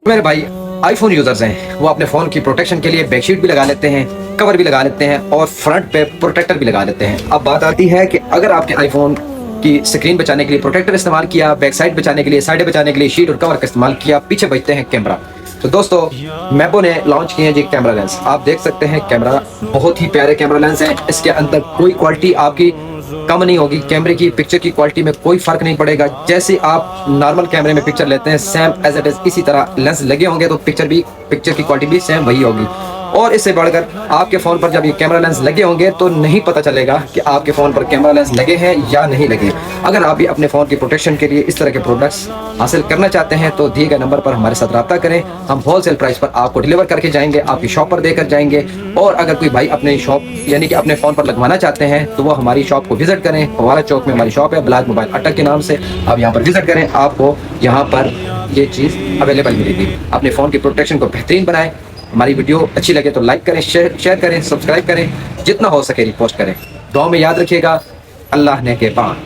मेरे भाई iPhone users हैं, वो अपने फ़ोन की प्रोटेक्शन के लिए बैकशीट भी लगा लेते हैं, कवर भी लगा लेते हैं और फ्रंट पे प्रोटेक्टर भी लगा लेते हैं। अब बात आती है कि अगर आपके आईफोन की स्क्रीन बचाने के लिए प्रोटेक्टर इस्तेमाल किया, बैक साइड बचाने के लिए, साइडें बचाने के लिए शीट और कवर का इस्तेमाल किया, पीछे बचते हैं कैमरा। तो दोस्तों मैबो ने लॉन्च किए हैं जी कैमरा लेंस। आप देख सकते हैं कैमरा बहुत ही प्यारे कैमरा लेंस है। इसके अंदर कोई क्वालिटी आपकी कम नहीं होगी, कैमरे की पिक्चर की क्वालिटी में कोई फर्क नहीं पड़ेगा। जैसे आप नॉर्मल कैमरे में पिक्चर लेते हैं सेम एज इट इज इसी तरह लेंस लगे होंगे तो पिक्चर की क्वालिटी भी सेम वही होगी। और इससे बढ़कर आपके फ़ोन पर जब ये कैमरा लेंस लगे होंगे तो नहीं पता चलेगा कि आपके फ़ोन पर कैमरा लेंस लगे हैं या नहीं लगे। अगर आप भी अपने फ़ोन की प्रोटेक्शन के लिए इस तरह के प्रोडक्ट्स हासिल करना चाहते हैं तो दिए गए नंबर पर हमारे साथ रब्ता करें। हम होलसेल प्राइस पर आपको डिलीवर करके जाएंगे, आपकी शॉप पर देकर जाएंगे। और अगर कोई भाई अपने शॉप यानी कि अपने फ़ोन पर लगवाना चाहते हैं तो वो हमारी शॉप को विजिट करें। फवारा चौक में हमारी शॉप है, बिलाज मोबाइल अड्डा के नाम से। आप यहाँ पर विजिट करें, आपको यहाँ पर ये चीज़ अवेलेबल मिलेगी। अपने फ़ोन की प्रोटेक्शन को बेहतरीन बनाएं। हमारी वीडियो अच्छी लगे तो लाइक करें, शेयर करें, सब्सक्राइब करें, जितना हो सके रिपोस्ट करें। दुआ में याद रखिएगा, अल्लाह ने के पान।